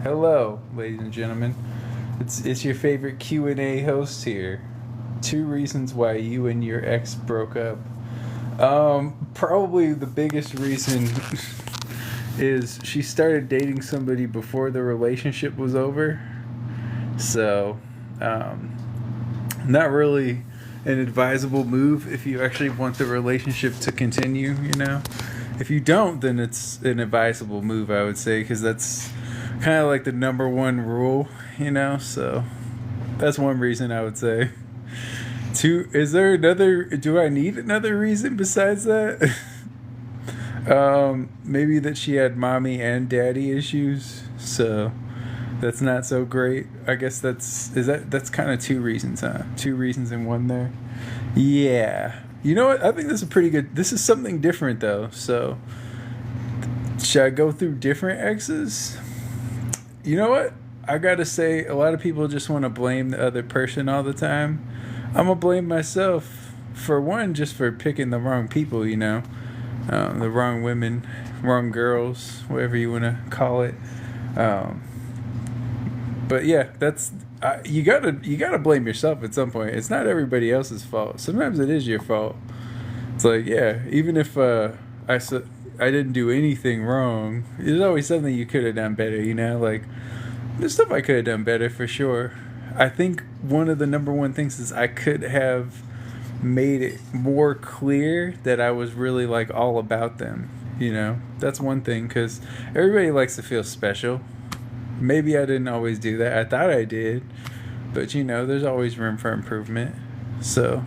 Hello, ladies and gentlemen. It's your favorite Q&A host here. 2 reasons why you and your ex broke up. Probably the biggest reason is she started dating somebody before the relationship was over. So, um, not really an advisable move if you actually want the relationship to continue, you know? If you don't, then it's an advisable move, I would say, because that's kind of like the number one rule, you know? So that's one reason I would say. Two, is there another, do I need another reason besides that? Maybe that she had mommy and daddy issues, so that's not so great. I guess that's kind of 2 reasons, huh? 2 reasons in one there. Yeah. You know what? I think this is pretty good. This is something different though. So, should I go through different exes? You know what? I gotta say, a lot of people just want to blame the other person all the time. I'm gonna blame myself for one, just for picking the wrong people. The wrong women, wrong girls, whatever you want to call it. Um, but yeah, you gotta blame yourself at some point. It's not everybody else's fault. Sometimes it is your fault. It's like, yeah, even if I didn't do anything wrong, there's always something you could have done better. Like there's stuff I could have done better for sure. I think one of the number one things is I could have made it more clear that I was really like all about them. That's one thing, because everybody likes to feel special. Maybe I didn't always do that. I thought I did, but there's always room for improvement. So,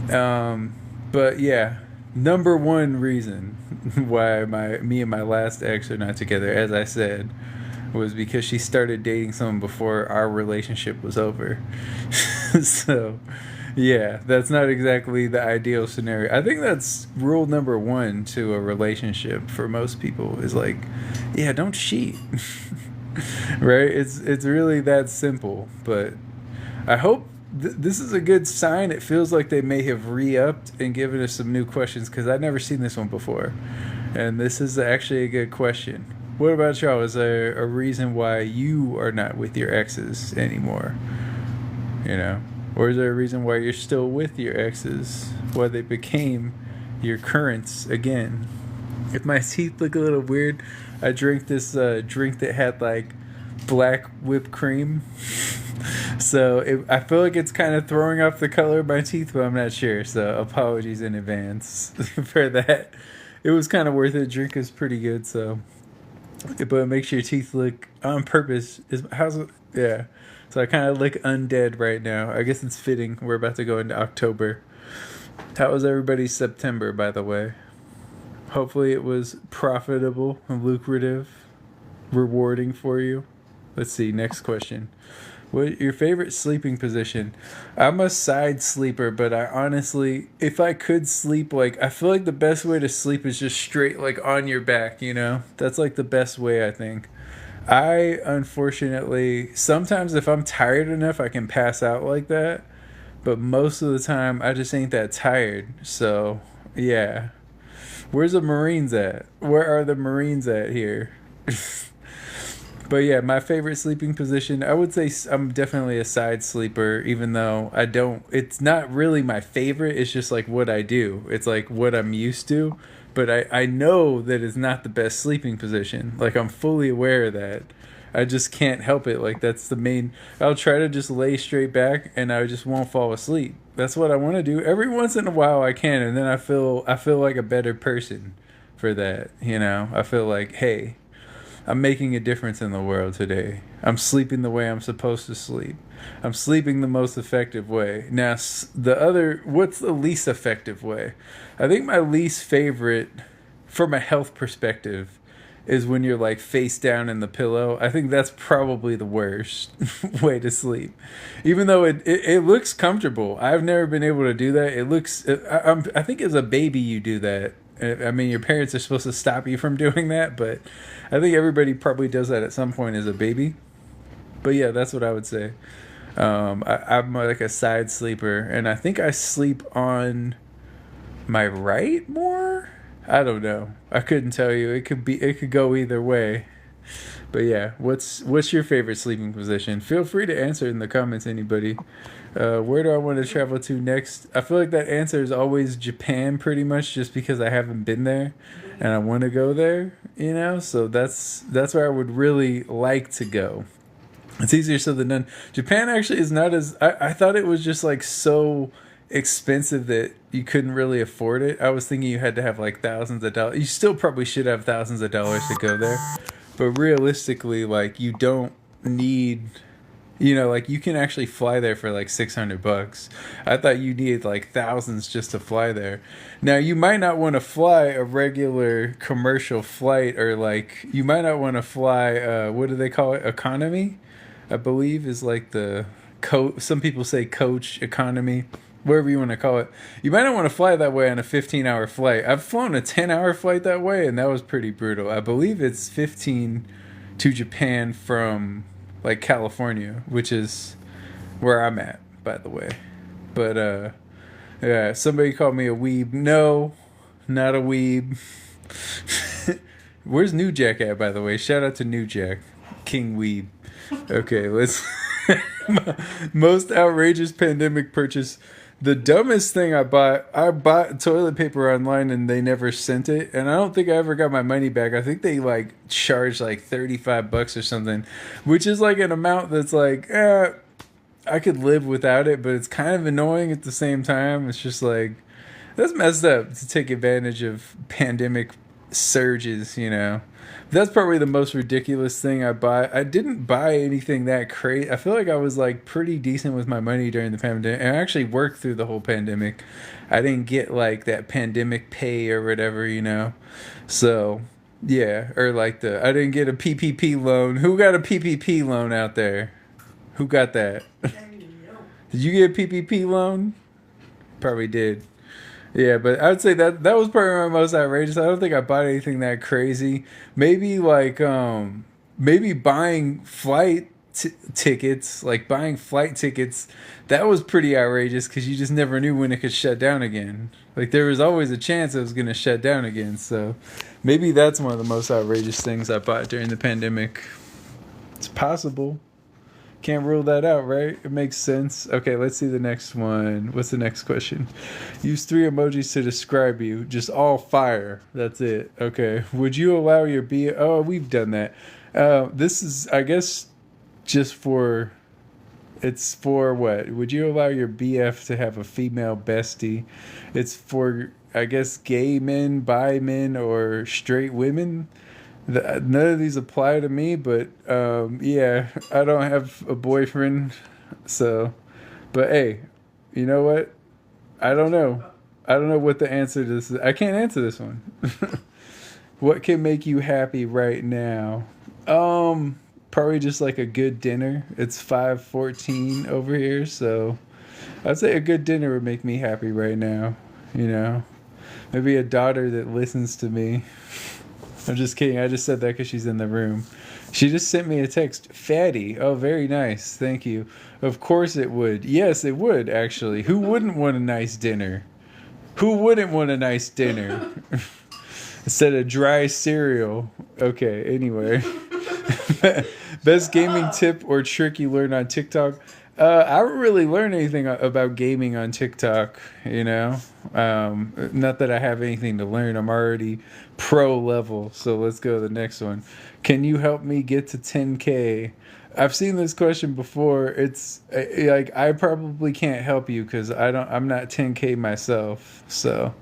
but yeah, number one reason why me and my last ex are not together, as I said, was because she started dating someone before our relationship was over. So, yeah, that's not exactly the ideal scenario. I think that's rule number one to a relationship for most people is like, yeah, don't cheat. Right? It's really that simple. But I hope this is a good sign. It feels like they may have re-upped and given us some new questions, because I've never seen this one before. And this is actually a good question. What about y'all? Is there a reason why you are not with your exes anymore? Or is there a reason why you're still with your exes? Why they became your currents again? If my teeth look a little weird, I drank this drink that had like black whipped cream. So I feel like it's kind of throwing off the color of my teeth, but I'm not sure. So apologies in advance for that. It was kind of worth it. The drink is pretty good, so. But it makes your teeth look on purpose. How's it? Yeah. So I kind of look undead right now. I guess it's fitting. We're about to go into October. How was everybody's September, by the way? Hopefully it was profitable and lucrative, rewarding for you. Let's see, next question. What your favorite sleeping position? I'm a side sleeper, but I honestly, if I could sleep, like, I feel like the best way to sleep is just straight, like, on your back, That's, like, the best way, I think. I, unfortunately, sometimes if I'm tired enough, I can pass out like that. But most of the time, I just ain't that tired. So, yeah. Where's the Marines at? Where are the Marines at here? But yeah, my favorite sleeping position, I would say I'm definitely a side sleeper, even though it's not really my favorite. It's just like what I do. It's like what I'm used to. But I know that it's not the best sleeping position. Like, I'm fully aware of that. I just can't help it. Like, that's the main. I'll try to just lay straight back and I just won't fall asleep. That's what I want to do. Every once in a while I can, and then I feel like a better person for that. I feel like, hey, I'm making a difference in the world today. I'm sleeping the way I'm supposed to sleep. I'm sleeping the most effective way. Now, what's the least effective way? I think my least favorite, from a health perspective, is when you're like face down in the pillow. I think that's probably the worst way to sleep. Even though it looks comfortable. I've never been able to do that. I think as a baby you do that. I mean, your parents are supposed to stop you from doing that, but I think everybody probably does that at some point as a baby. But yeah, that's what I would say. I'm like a side sleeper, and I think I sleep on my right more. I don't know. I couldn't tell you. It could go either way. But yeah, what's your favorite sleeping position? Feel free to answer in the comments, anybody. Where do I want to travel to next? I feel like that answer is always Japan, pretty much, just because I haven't been there, and I want to go there. So that's where I would really like to go. It's easier said than done. Japan actually is not as I thought it was just like so expensive that you couldn't really afford it. I was thinking you had to have like thousands of dollars. You still probably should have thousands of dollars to go there. But realistically, like you don't need like you can actually fly there for like $600. I thought you needed like thousands just to fly there. Now you might not want to fly a regular commercial flight, or like you might not want to fly what do they call it? Economy, I believe is like the some people say coach economy, whatever you want to call it. You might not want to fly that way on a 15-hour flight. I've flown a 10-hour flight that way, and that was pretty brutal. I believe it's 15 to Japan from like California, which is where I'm at, by the way. But yeah, somebody called me a weeb. No, not a weeb. Where's New Jack at, by the way? Shout out to New Jack, King Weeb. Okay, let's. Most outrageous pandemic purchase. The dumbest thing I bought toilet paper online and they never sent it, and I don't think I ever got my money back. I think they like charged like $35 or something, which is like an amount that's like, I could live without it, but it's kind of annoying at the same time. It's just like, that's messed up to take advantage of pandemic surges. That's probably the most ridiculous thing I buy. I didn't buy anything that crazy. I feel like I was like pretty decent with my money during the pandemic, and I actually worked through the whole pandemic. I didn't get like that pandemic pay or whatever. So yeah, or like I didn't get a PPP loan. Who got a PPP loan out there? Who got that? Did you get a PPP loan? Probably did. Yeah, but I would say that was probably my most outrageous. I don't think I bought anything that crazy. Maybe like maybe buying tickets, like buying flight tickets. That was pretty outrageous because you just never knew when it could shut down again. Like there was always a chance it was going to shut down again. So maybe that's one of the most outrageous things I bought during the pandemic. It's possible. Can't rule that out, right? It makes sense. Okay, let's see the next one. What's the next question? Use 3 emojis to describe you. Just all fire. That's it. Okay. Would you allow your Oh, we've done that. This is, I guess, just for... It's for what? Would you allow your BF to have a female bestie? It's for, I guess, gay men, bi men, or straight women. None of these apply to me, but yeah, I don't have a boyfriend, so. But hey, you know what? I don't know. I don't know what the answer to this is. I can't answer this one. What can make you happy right now? Probably just like a good dinner. It's 5:14 over here, so I'd say a good dinner would make me happy right now. Maybe a daughter that listens to me. I'm just kidding. I just said that because she's in the room. She just sent me a text. Fatty. Oh, very nice. Thank you. Of course it would. Yes, it would, actually. Who wouldn't want a nice dinner? Who wouldn't want a nice dinner? Instead of dry cereal. Okay, anyway. Best gaming tip or trick you learned on TikTok? I don't really learn anything about gaming on TikTok, Not that I have anything to learn. I'm already pro level. So let's go to the next one. Can you help me get to 10K? I've seen this question before. It's like I probably can't help you because I'm not 10K myself. So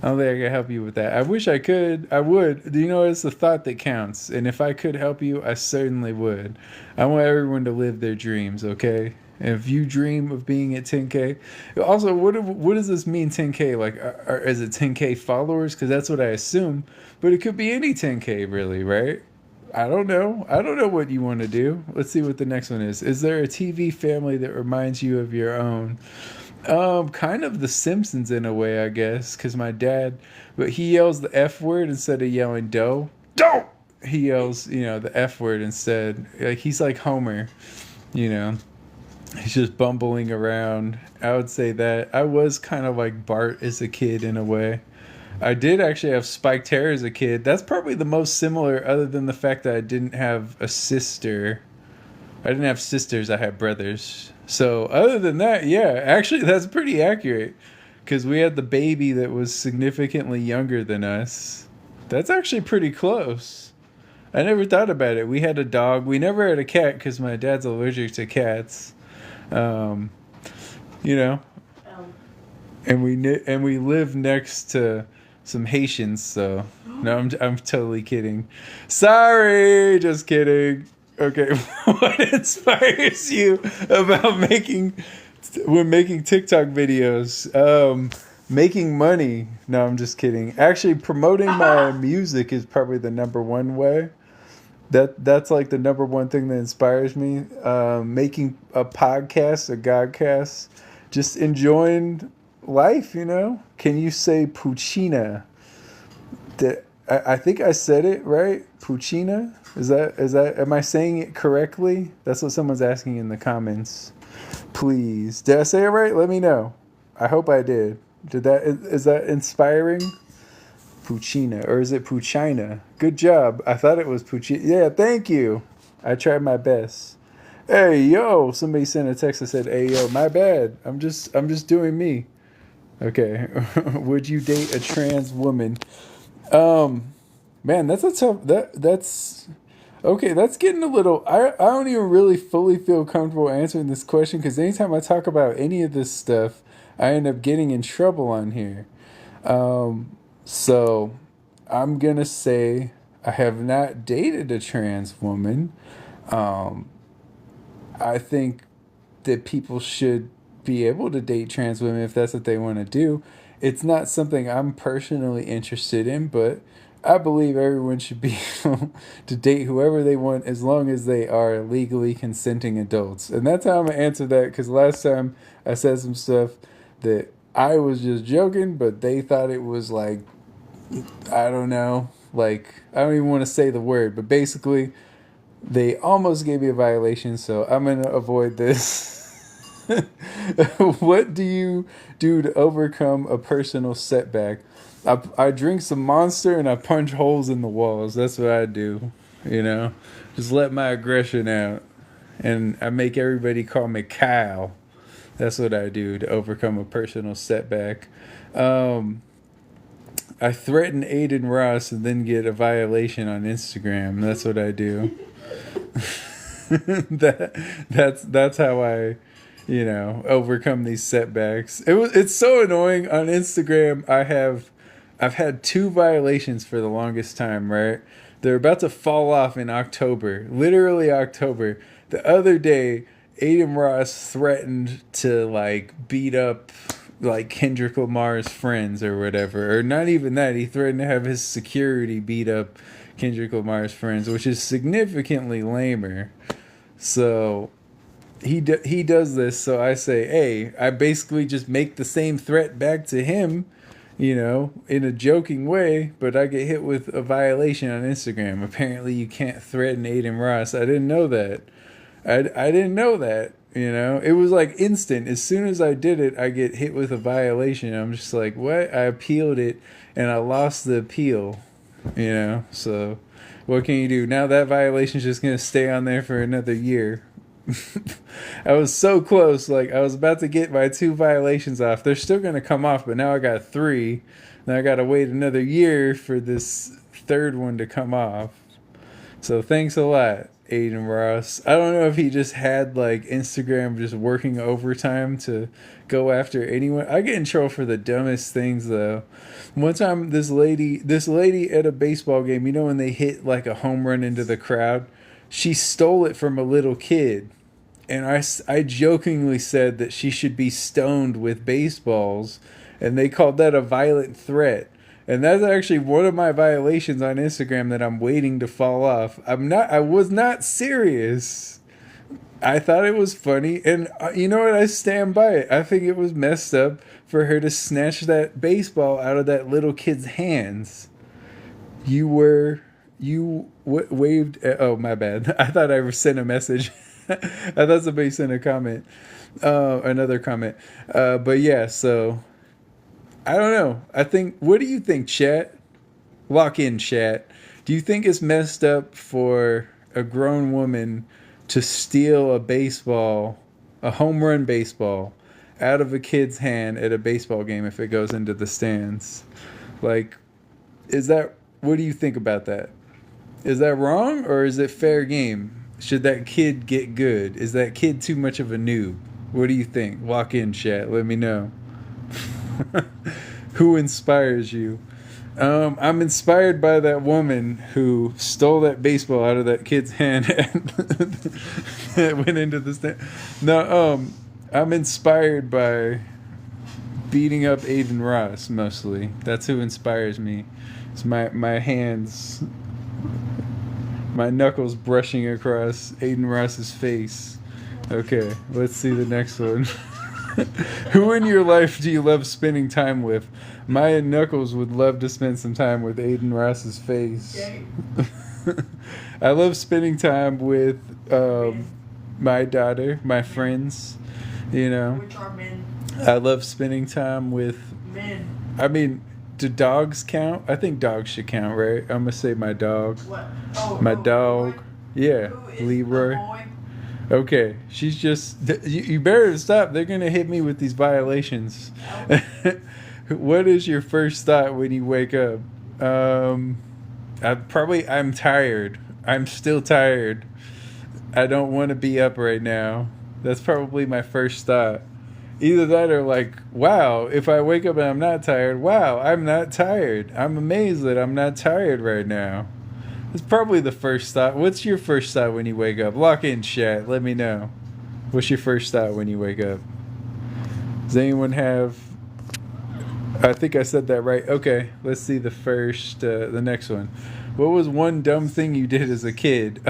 I don't think I can help you with that. I wish I could. I would. It's the thought that counts. And if I could help you, I certainly would. I want everyone to live their dreams, okay? And if you dream of being at 10K, also, what does this mean, 10K? Like, is it 10K followers? Because that's what I assume. But it could be any 10K, really, right? I don't know. I don't know what you want to do. Let's see what the next one is. Is there a TV family that reminds you of your own? Kind of The Simpsons in a way, I guess. Because my dad, but he yells the F word instead of yelling dough. Don't! He yells, the F word instead. Like, he's like Homer, He's just bumbling around. I would say that. I was kind of like Bart as a kid in a way. I did actually have spiked hair as a kid. That's probably the most similar, other than the fact that I didn't have a sister. I didn't have sisters, I had brothers. So, other than that, yeah, actually, that's pretty accurate. Because we had the baby that was significantly younger than us. That's actually pretty close. I never thought about it. We had a dog. We never had a cat because my dad's allergic to cats. Um, you know, and we live next to some Haitians. So no, I'm totally kidding. Sorry, just kidding. Okay, what inspires you about making TikTok videos? Making money. No, I'm just kidding. Actually, promoting my music is probably the number one way. That's like the number one thing that inspires me. Making a podcast, a godcast, just enjoying life. Can you say Puccina? I think I said it right. Puccina. Is that? Am I saying it correctly? That's what someone's asking in the comments. Please, did I say it right? Let me know. I hope I did. Is that inspiring? Puccina, or is it Puccina? Good job. I thought it was Puccina. Yeah, thank you. I tried my best. Hey yo, somebody sent a text that said, "Hey yo, my bad. I'm just doing me." Okay. Would you date a trans woman? Man, that's a tough. That's okay. That's getting a little. I don't even really fully feel comfortable answering this question because anytime I talk about any of this stuff, I end up getting in trouble on here. So I'm gonna say I have not dated a trans woman. Um, I think that people should be able to date trans women if that's what they want to do. It's not something I'm personally interested in, but I believe everyone should be able to date whoever they want as long as they are legally consenting adults. And that's how I'm going to answer that because last time I said some stuff that I was just joking, but they thought it was like, I don't know, like, I don't even want to say the word, but basically, they almost gave me a violation, so I'm going to avoid this. What do you do to overcome a personal setback? I drink some Monster and I punch holes in the walls. That's what I do, Just let my aggression out. And I make everybody call me Kyle. That's what I do to overcome a personal setback. I threaten Aiden Ross and then get a violation on Instagram. That's what I do. That's how I, overcome these setbacks. It's so annoying on Instagram. I've had two violations for the longest time, right? They're about to fall off in October. Literally October. The other day, Aiden Ross threatened to like beat up like Kendrick Lamar's friends or whatever. Or not even that. He threatened to have his security beat up Kendrick Lamar's friends, which is significantly lamer. So he does this. So I say, hey, I basically just make the same threat back to him, in a joking way, but I get hit with a violation on Instagram. Apparently, you can't threaten Aiden Ross. I didn't know that. I didn't know that. It was like instant. As soon as I did it, I get hit with a violation. I'm just like, what? I appealed it, and I lost the appeal. So what can you do? Now that violation's just gonna stay on there for another year. I was so close. Like I was about to get my two violations off. They're still gonna come off, but now I got three. Now I gotta wait another year for this third one to come off. So thanks a lot, Aiden Ross. I don't know if he just had like Instagram just working overtime to go after anyone. I get in trouble for the dumbest things though. One time this lady at a baseball game, when they hit like a home run into the crowd, she stole it from a little kid. And I jokingly said that she should be stoned with baseballs, and they called that a violent threat. And that's actually one of my violations on Instagram that I'm waiting to fall off. I was not serious. I thought it was funny, and you know what? I stand by it. I think it was messed up for her to snatch that baseball out of that little kid's hands. You waved. Oh, my bad. I thought I sent a message. I thought somebody sent a comment, another comment. But yeah, so I don't know. I think. What do you think, chat? Lock in, chat. Do you think it's messed up for a grown woman to steal a baseball, a home run baseball, out of a kid's hand at a baseball game if it goes into the stands? Like, is that? What do you think about that? Is that wrong or is it fair game? Should that kid get good? Is that kid too much of a noob? What do you think? Lock in, chat. Let me know. Who inspires you? I'm inspired by that woman who stole that baseball out of that kid's hand and it went into the stand. No, I'm inspired by beating up Aiden Ross mostly. That's who inspires me. It's my hands, my knuckles brushing across Aiden Ross's face. Okay, let's see the next one. Who in your life do you love spending time with? Maya Knuckles would love to spend some time with Aiden Ross's face. I love spending time with my daughter, my friends. You know, which are men. I love spending time with Men. I mean, do dogs count? I think dogs should count, right? I'm gonna say my dog. What? Oh, My dog. Leroy? Yeah, Who is Leroy. the boy? Okay, she's just. You better stop. They're gonna hit me with these violations. What is your first thought when you wake up? I'm tired. I'm still tired. I don't want to be up right now. That's probably my first thought. Either that or like, wow, if I wake up and I'm not tired, wow, I'm not tired. I'm amazed that I'm not tired right now. It's probably the first thought. What's your first thought when you wake up? Lock in, chat. Let me know. What's your first thought when you wake up? Does anyone have... I think I said that right. Okay, let's see the next one. What was one dumb thing you did as a kid?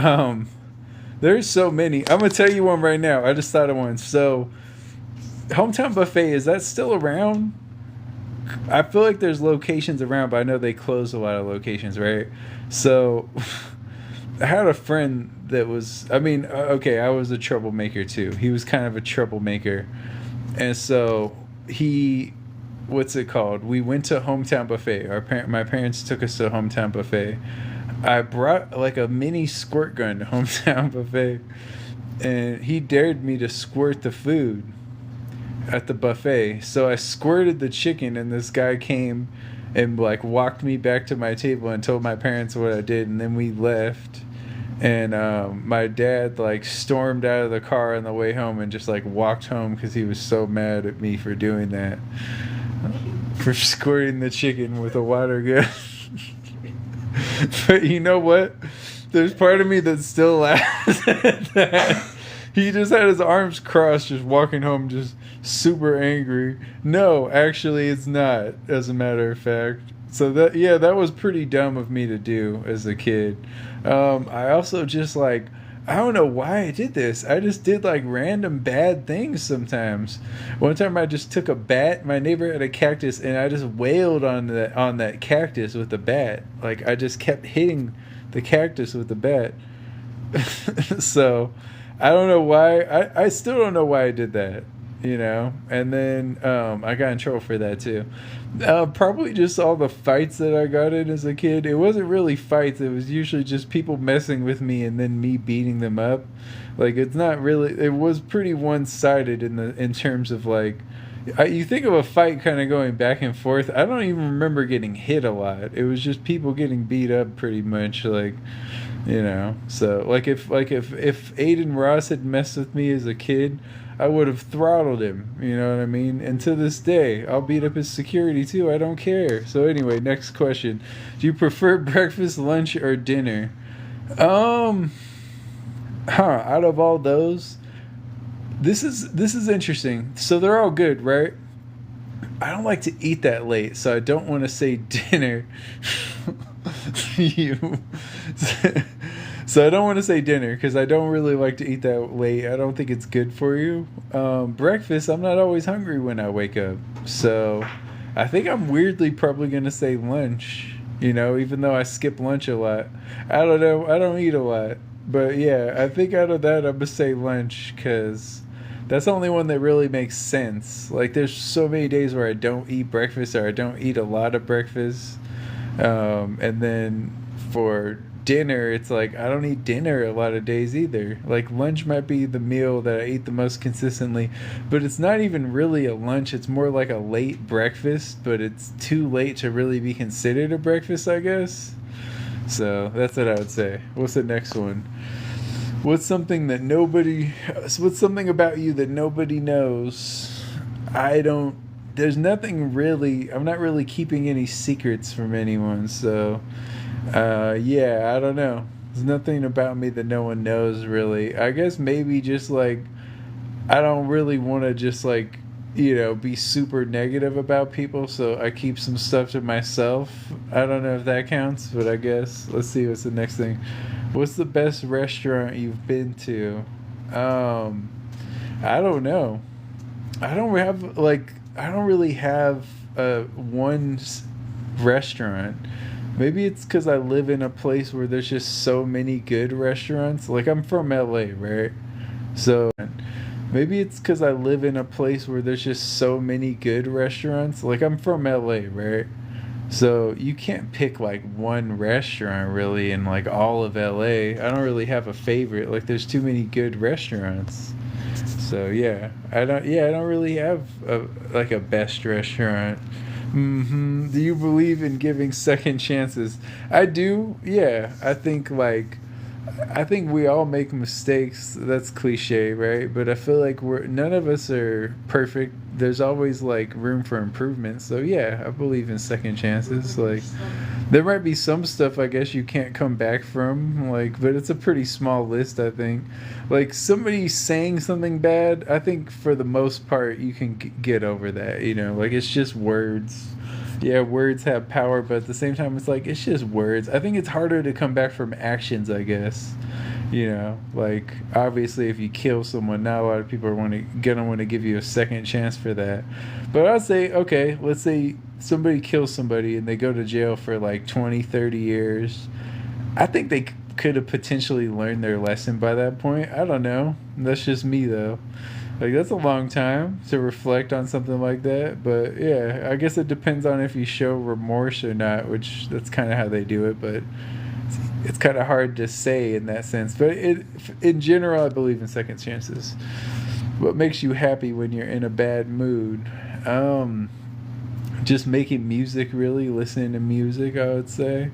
There's so many. I'm going to tell you one right now. I just thought of one. So, Hometown Buffet, is that still around? I feel like there's locations around, but I know they closed a lot of locations, right? So, I had a friend that was, okay, I was a troublemaker too. He was kind of a troublemaker. And so, what's it called? We went to Hometown Buffet. My parents took us to Hometown Buffet. I brought like a mini squirt gun to Hometown Buffet. And he dared me to squirt the food at the buffet. So I squirted the chicken and this guy came and like walked me back to my table and told my parents what I did, and then we left. And my dad like stormed out of the car on the way home and just like walked home because he was so mad at me for doing that, for squirting the chicken with a water gun. But you know what? There's part of me that still laughs at that. He just had his arms crossed, just walking home, just super angry. No, actually, it's not, as a matter of fact. So that was pretty dumb of me to do as a kid. I also just like, I don't know why I did this. I just did like random bad things sometimes. One time I just took a bat. My neighbor had a cactus, and I just wailed on that cactus with a bat. Like I just kept hitting the cactus with the bat. So I don't know why. I still don't know why I did that, you know. And then I got in trouble for that too. Probably just all the fights that I got in as a kid. It wasn't really fights. It was usually just people messing with me and then me beating them up. Like it's not really. It was pretty one-sided in terms of like. You think of a fight kind of going back and forth. I don't even remember getting hit a lot. It was just people getting beat up pretty much, like, you know. So like if Aiden Ross had messed with me as a kid, I would have throttled him, you know what I mean? And to this day, I'll beat up his security too. I don't care. So anyway, next question. Do you prefer breakfast, lunch, or dinner? Out of all those, This is interesting. So they're all good, right? I don't like to eat that late, so I don't want to say dinner. So I don't want to say dinner because I don't really like to eat that late. I don't think it's good for you. Breakfast, I'm not always hungry when I wake up. So I think I'm weirdly probably going to say lunch, you know, even though I skip lunch a lot. I don't know. I don't eat a lot. But yeah, I think out of that, I'm going to say lunch because That's the only one that really makes sense. Like, there's so many days where I don't eat breakfast or I don't eat a lot of breakfast. And then for dinner, it's like I don't eat dinner a lot of days either. Like, lunch might be the meal that I eat the most consistently, but it's not even really a lunch. It's more like a late breakfast, but it's too late to really be considered a breakfast, I guess. So that's what I would say. What's the next one? What's something that nobody what's something about you that nobody knows? I don't there's nothing really. I'm not really keeping any secrets from anyone, so yeah, I don't know. There's nothing about me that no one knows really. I guess maybe just like I don't really want to just like be super negative about people, so I keep some stuff to myself. I don't know if that counts, but I guess let's see what's the next thing. What's the best restaurant you've been to? Um, I don't know. I don't really have one restaurant. Maybe it's because I live in a place where there's just so many good restaurants. Like, I'm from LA, right? So maybe it's because I live in a place where there's just so many good restaurants. Like, I'm from LA, right? So you can't pick like one restaurant really in like all of LA. I don't really have a favorite. Like, there's too many good restaurants. So yeah, I don't really have like a best restaurant. Do you believe in giving second chances? I do. Yeah, I think we all make mistakes. That's cliche, right? But I feel like we're none of us are perfect. There's always like room for improvement. So yeah, I believe in second chances. Like, there might be some stuff I guess you can't come back from, like, but it's a pretty small list, I think. Like, somebody saying something bad, I think for the most part you can get over that, like, it's just words. Yeah, words have power, but at the same time it's like it's just words. I think it's harder to come back from actions, I guess. Like, obviously if you kill someone, not a lot of people are gonna want to give you a second chance for that. But I'd say, okay, let's say somebody kills somebody and they go to jail for like 20, 30 years. I think they could have potentially learned their lesson by that point. I don't know. That's just me though. Like, that's a long time to reflect on something like that. But yeah, I guess it depends on if you show remorse or not, which that's kind of how they do it. But it's kind of hard to say in that sense. But in general, I believe in second chances. What makes you happy when you're in a bad mood? Um, just making music, really, listening to music, I would say.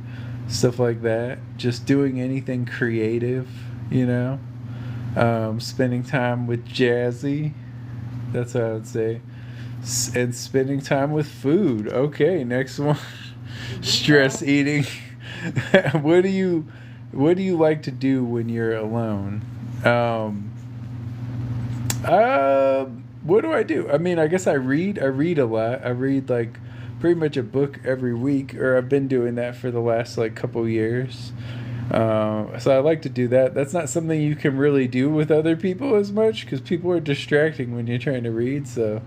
Stuff like that. Just doing anything creative, you know? Spending time with Jazzy. That's what I would say. And spending time with food. Okay, next one. Stress eating. what do you What do you like to do when you're alone? Um, what do I do? I mean, I guess I read. I read a lot. I read like pretty much a book every week, or I've been doing that for the last like couple years. So I like to do that. That's not something you can really do with other people as much because people are distracting when you're trying to read. So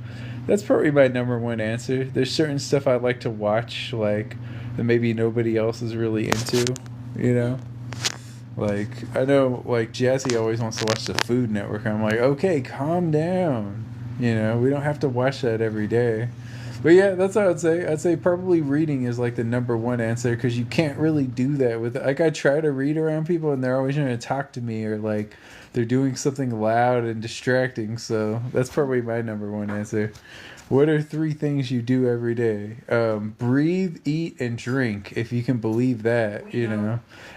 that's probably my number one answer. There's certain stuff I like to watch, like that maybe nobody else is really into, you know? Like, I know, like, Jazzy always wants to watch the Food Network. I'm like, okay, calm down. We don't have to watch that every day. But yeah, that's what I'd say. I'd say probably reading is like the number one answer because you can't really do that with like I try to read around people and they're always trying to talk to me or like they're doing something loud and distracting. So that's probably my number one answer. What are three things you do every day? Breathe, eat, and drink. If you can believe that.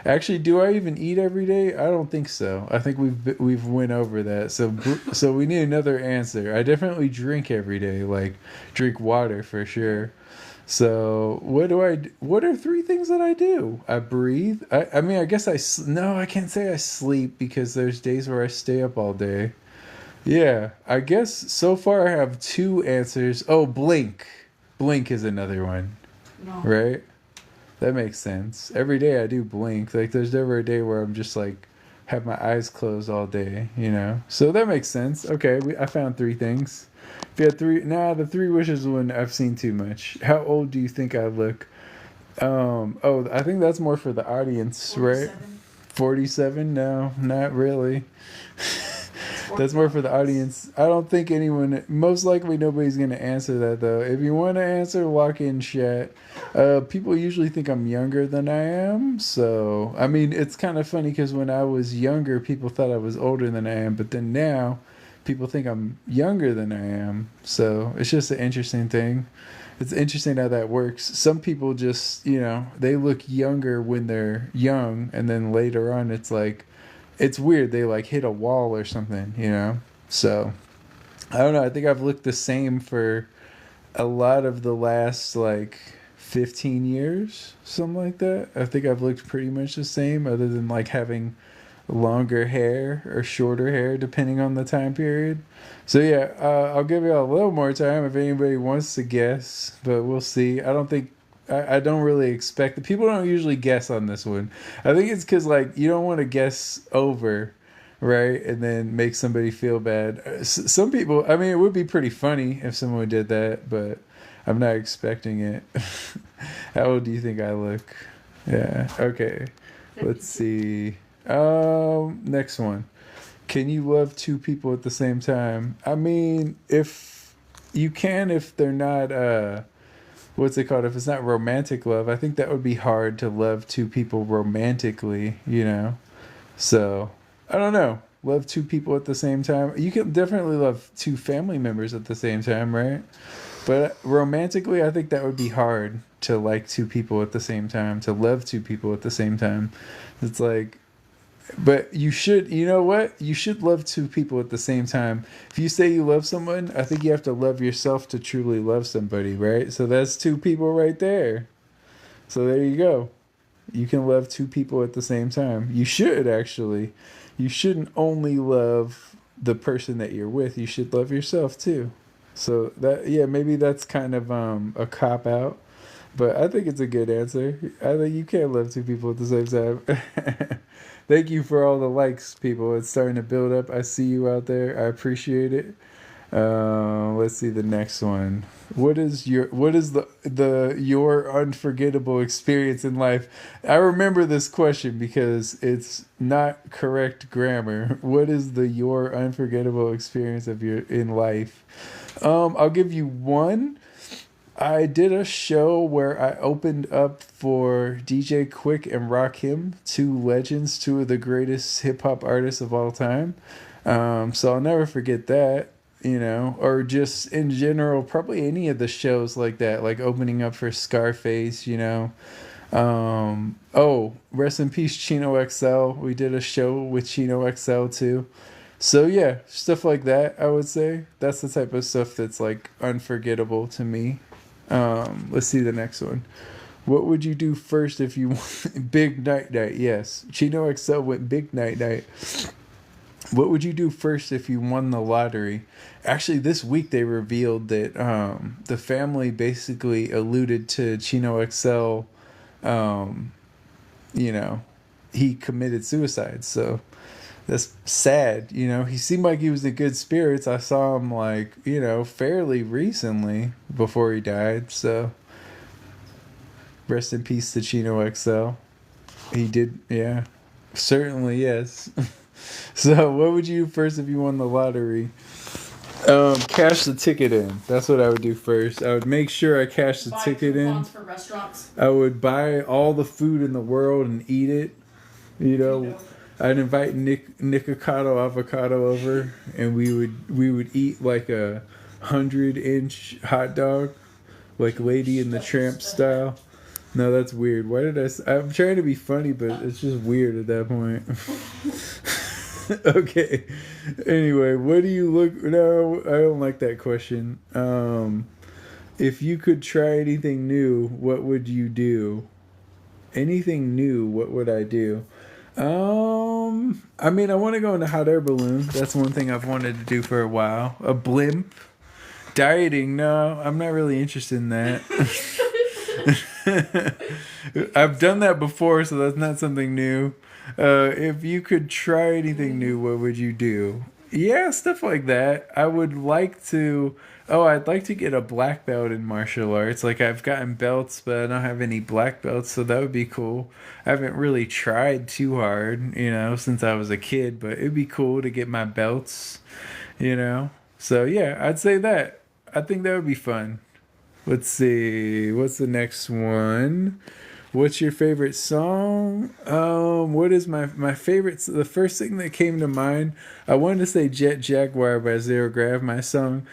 Actually, do I even eat every day? I don't think so. I think we've went over that. So we need another answer. I definitely drink every day. Like, drink water for sure. So what are three things that I do? I breathe. I mean, I guess no, I can't say I sleep because there's days where I stay up all day. Yeah, I guess so far I have two answers. Oh, blink. Blink is another one, No. right? That makes sense. Every day I do blink. Like, there's never a day where I'm just like have my eyes closed all day. So that makes sense. Okay, I found three things. If you had three, nah, the three wishes one I've seen too much. How old do you think I look? Oh, I think that's more for the audience, right? 47. 47? No, not really. That's more for the audience. I don't think anyone, most likely nobody's going to answer that though. If you want to answer, walk in chat. People usually think I'm younger than I am. So, I mean, it's kind of funny because when I was younger, people thought I was older than I am. But then now, people think I'm younger than I am. So, it's just an interesting thing. It's interesting how that works. Some people just, they look younger when they're young. And then later on, it's like, it's weird. They like hit a wall or something. So I don't know. I think I've looked the same for a lot of the last like 15 years, something like that. I think I've looked pretty much the same, other than like having longer hair or shorter hair, depending on the time period. So yeah, I'll give you a little more time if anybody wants to guess, but we'll see. I don't really expect the people don't usually guess on this one. I think it's because like you don't want to guess over, right, and then make somebody feel bad. Some people, I mean, it would be pretty funny if someone did that, but I'm not expecting it. How old do you think I look? Yeah. Okay. Let's see. Next one. Can you love two people at the same time? I mean, if you can, if they're not what's it called? If it's not romantic love, I think that would be hard to love two people romantically. So, I don't know. Love two people at the same time. You can definitely love two family members at the same time, right? But romantically, I think that would be hard to like two people at the same time, to love two people at the same time. It's like, but you should, you know what? You should love two people at the same time. If you say you love someone, I think you have to love yourself to truly love somebody, right? So that's two people right there. So there you go. You can love two people at the same time. You should actually. You shouldn't only love the person that you're with. You should love yourself too. So that, yeah, maybe that's kind of a cop out, but I think it's a good answer. I think you can't love two people at the same time. Thank you for all the likes, people. It's starting to build up. I see you out there. I appreciate it. Let's see the next one. What is your unforgettable experience in life? I remember this question because it's not correct grammar. What is your unforgettable experience in life? I'll give you one. I did a show where I opened up for DJ Quick and Rakim, two legends, two of the greatest hip hop artists of all time. So I'll never forget that, or just in general, probably any of the shows like that, like opening up for Scarface. Rest in peace, Chino XL. We did a show with Chino XL too. So yeah, stuff like that, I would say. That's the type of stuff that's like unforgettable to me. Let's see the next one. What would you do first if you won big night? Yes, Chino XL went big night. What would you do first if you won the lottery? Actually, this week they revealed that the family basically alluded to Chino XL. He committed suicide. So that's sad. He seemed like he was in good spirits. I saw him fairly recently before he died. So rest in peace to Chino XL. He did, yeah, certainly, yes. So what would you do first if you won the lottery? Cash the ticket in. That's what I would do first. I would make sure I cash the ticket in. For restaurants. I would buy all the food in the world and eat it. I'd invite Nikocado Avocado over, and we would eat like a 100-inch hot dog, like Lady in the Tramp style. No, that's weird. Why did I'm trying to be funny, but it's just weird at that point. Okay. Anyway, what do you look? No, I don't like that question. If you could try anything new, what would you do? Anything new, what would I do? I mean, I want to go in a hot air balloon. That's one thing I've wanted to do for a while. A blimp. Dieting, no, I'm not really interested in that. I've done that before, so that's not something new. If you could try anything new, what would you do? Yeah, stuff like that. I would like to. Oh, I'd like to get a black belt in martial arts. Like I've gotten belts, but I don't have any black belts, so that would be cool. I haven't really tried too hard, since I was a kid, but it'd be cool to get my belts, you know. So yeah, I'd say that. I think that would be fun. Let's see. What's the next one? What's your favorite song? What is my favorite? The first thing that came to mind, I wanted to say Jet Jaguar by Zero Grav, my song,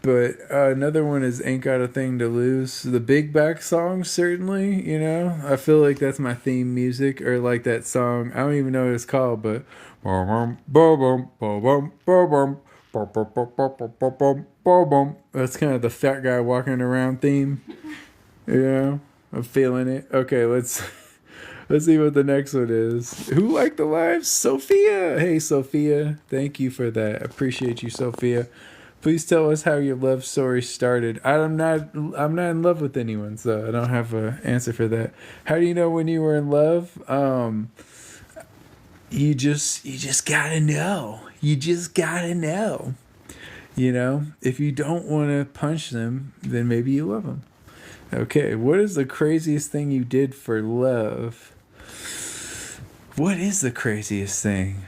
but another one is Ain't Got a Thing to Lose. The Big Back song, certainly, I feel like that's my theme music, or like that song. I don't even know what it's called, but. That's kind of the fat guy walking around theme. Yeah, I'm feeling it. Okay, let's see what the next one is. Who liked the live? Sophia. Hey, Sophia. Thank you for that. Appreciate you, Sophia. Please tell us how your love story started. I'm not in love with anyone, so I don't have an answer for that. How do you know when you were in love? You just gotta know. You just gotta know. If you don't want to punch them, then maybe you love them. Okay, what is the craziest thing you did for love? What is the craziest thing?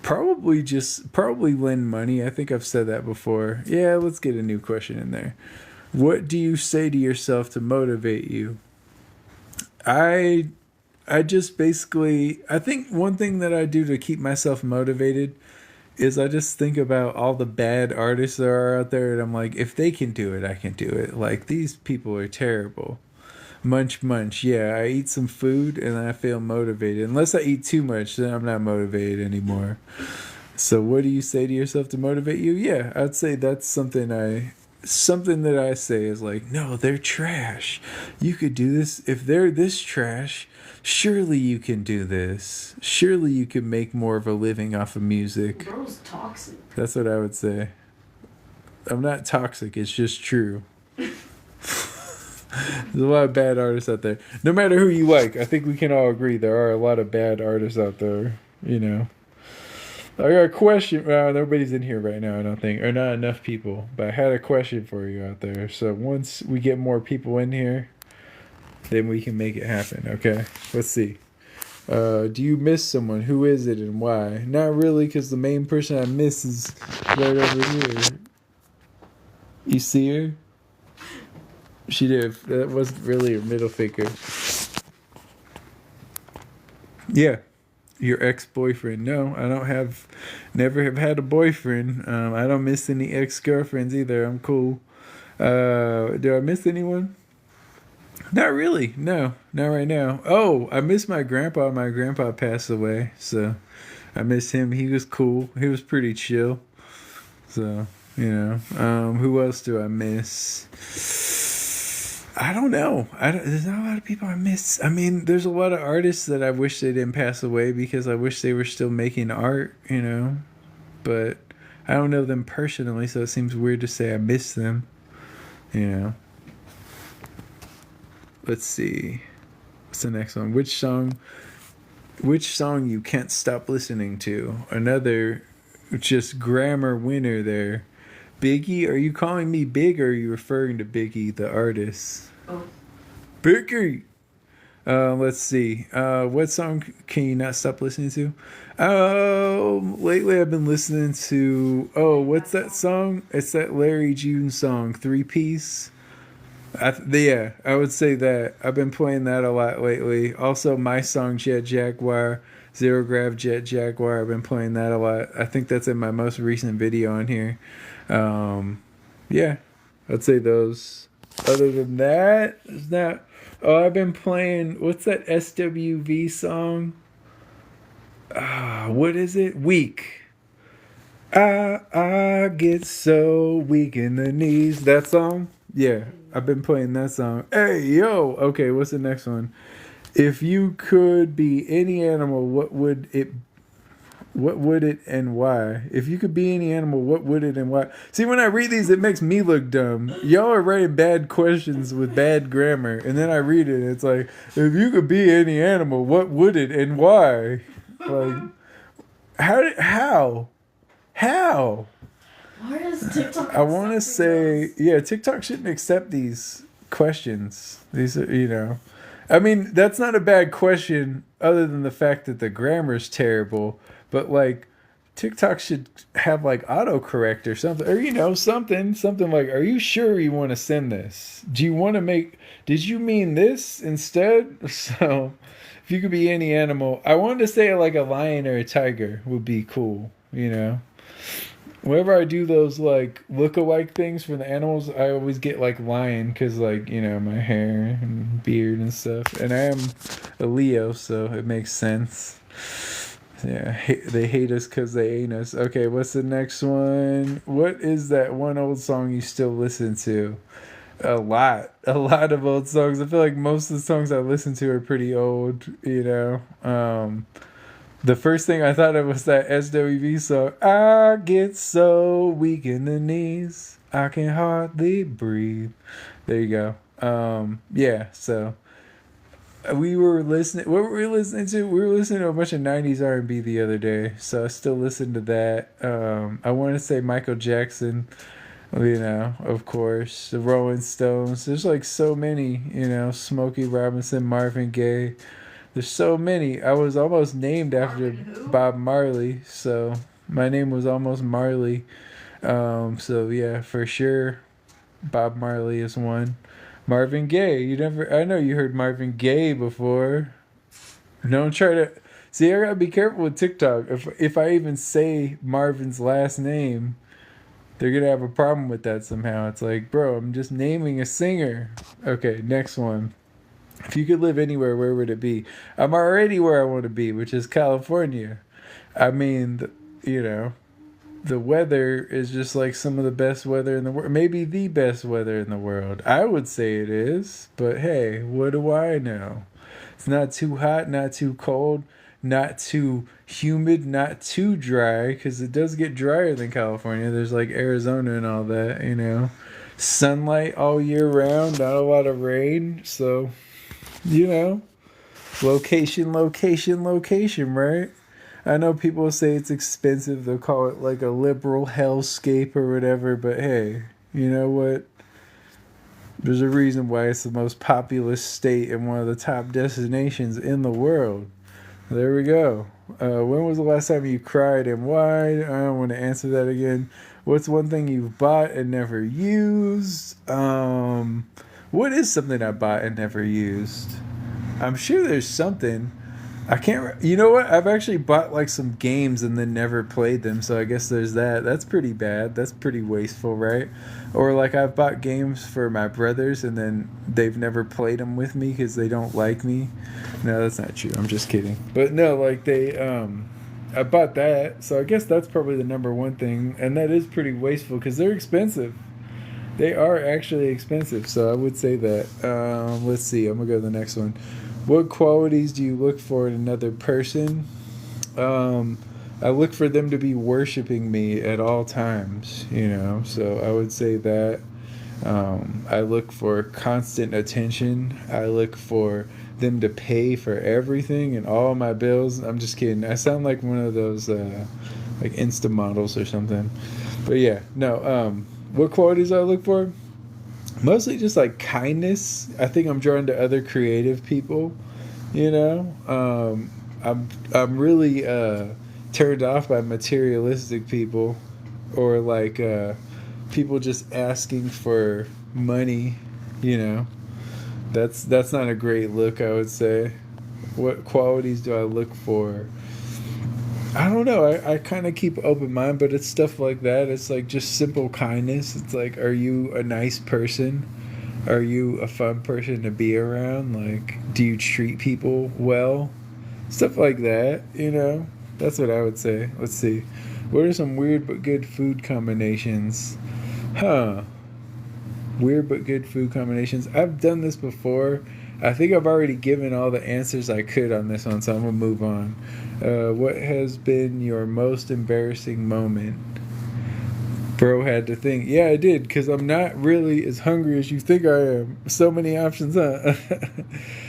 Probably lend money. I think I've said that before. Yeah, let's get a new question in there. What do you say to yourself to motivate you? I I just basically I think one thing that I do to keep myself motivated is I just think about all the bad artists that are out there and I'm like, if they can do it, I can do it. Like these people are terrible. Munch munch. Yeah, I eat some food and I feel motivated. Unless I eat too much, then I'm not motivated anymore. So what do you say to yourself to motivate you? Yeah, I'd say that's something that I say is like, no, they're trash. You could do this. If they're this trash, surely you can do this. Surely you can make more of a living off of music. Bro's toxic. That's what I would say. I'm not toxic, it's just true. There's a lot of bad artists out there. No matter who you like, I think we can all agree there are a lot of bad artists out there, I got a question. Well, nobody's in here right now, I don't think. Or not enough people. But I had a question for you out there. So once we get more people in here, then we can make it happen, okay? Let's see. Do you miss someone? Who is it and why? Not really, because the main person I miss is right over here. You see her? She did. That wasn't really a middle finger. Yeah. Your ex-boyfriend. No, I don't never have had a boyfriend. I don't miss any ex-girlfriends either. I'm cool. Do I miss anyone? Not really. No, not right now. Oh, I miss my grandpa. My grandpa passed away, so I miss him. He was cool. He was pretty chill. So, who else do I miss? I don't know. There's not a lot of people I miss. I mean, there's a lot of artists that I wish they didn't pass away because I wish they were still making art, But I don't know them personally, so it seems weird to say I miss them, Let's see. What's the next one? Which song you can't stop listening to? Another just grammar winner there. Biggie? Are you calling me big or are you referring to Biggie, the artist? Oh. Biggie! Let's see. What song can you not stop listening to? Lately I've been listening to... Oh, what's that song? It's that Larry June song, 3-Piece. Yeah, I would say that. I've been playing that a lot lately. Also, my song, Jet Jaguar. Zero Grav Jet Jaguar. I've been playing that a lot. I think that's in my most recent video on here. Yeah, I'd say those. Other than that, it's not. Oh, I've been playing. What's that SWV song? What is it? Weak. I get so weak in the knees. That song? Yeah, I've been playing that song. Hey, yo. Okay, what's the next one? If you could be any animal, what would it and why? If you could be any animal, what would it and why? See, when I read these, it makes me look dumb. Y'all are writing bad questions with bad grammar, and then I read it, and it's like, if you could be any animal, what would it and why? Like, How? Why does TikTok? I want to say, yeah, TikTok shouldn't accept these questions. These are, I mean, that's not a bad question, other than the fact that the grammar's terrible. But like, TikTok should have like autocorrect or something, or something like, "Are you sure you want to send this? Do you want to make? Did you mean this instead?" So, if you could be any animal, I wanted to say like a lion or a tiger would be cool. Whenever I do those like look-alike things for the animals, I always get like lion because like my hair and beard and stuff, and I am a Leo, so it makes sense. Yeah, they hate us because they ain't us. Okay, what's the next one? What is that one old song you still listen to? A lot of old songs. I feel like most of the songs I listen to are pretty old. The first thing I thought of was that SWV song. I get so weak in the knees, I can hardly breathe. There you go. Yeah, so we were listening. What were we listening to? We were listening to a bunch of '90s R&B the other day, so I still listen to that. I want to say Michael Jackson. Of course, the Rolling Stones. There's like so many. Smokey Robinson, Marvin Gaye. There's so many. I was almost named after Bob Marley, so my name was almost Marley. So yeah, for sure, Bob Marley is one. Marvin Gaye. I know you heard Marvin Gaye before. Don't try to. See, I gotta be careful with TikTok. If I even say Marvin's last name, they're gonna have a problem with that somehow. It's like, bro, I'm just naming a singer. Okay, next one. If you could live anywhere, where would it be? I'm already where I want to be, which is California. I mean, the weather is just like some of the best weather in the world. Maybe the best weather in the world. I would say it is, but hey, what do I know? It's not too hot, not too cold, not too humid, not too dry, because it does get drier than California. There's like Arizona and all that. Sunlight all year round, not a lot of rain, so... location, right? I know people say it's expensive. They'll call it like a liberal hellscape or whatever, but hey, you know what? There's a reason why it's the most populous state and one of the top destinations in the world. There we go. When was the last time you cried and why? I don't want to answer that again. What's one thing you've bought and never used? What is something I bought and never used? I'm sure there's something. I can't... You know what? I've actually bought like some games and then never played them, so I guess there's that. That's pretty bad. That's pretty wasteful, right? Or like I've bought games for my brothers and then they've never played them with me because they don't like me. No, that's not true. I'm just kidding. But no, like I bought that, so I guess that's probably the number one thing, and that is pretty wasteful because they're expensive. They are actually expensive, so I would say that. Let's see. I'm gonna go to the next one. What qualities do you look for in another person? I look for them to be worshiping me at all times. So I would say that. I look for constant attention. I look for them to pay for everything and all my bills. I'm just kidding. I sound like one of those like Insta models or something. But yeah, no. What qualities I look for? Mostly just like kindness. I think I'm drawn to other creative people. I'm really turned off by materialistic people, or like people just asking for money. That's not a great look, I would say. What qualities do I look for? I don't know. I kind of keep open mind, but it's stuff like that. It's like just simple kindness. It's like, are you a nice person? Are you a fun person to be around? Like, do you treat people well? Stuff like that, That's what I would say. Let's see. What are some weird but good food combinations? Weird but good food combinations. I've done this before. I think I've already given all the answers I could on this one, so I'm going to move on. What has been your most embarrassing moment? Bro had to think. Yeah, I did, because I'm not really as hungry as you think I am. So many options, huh?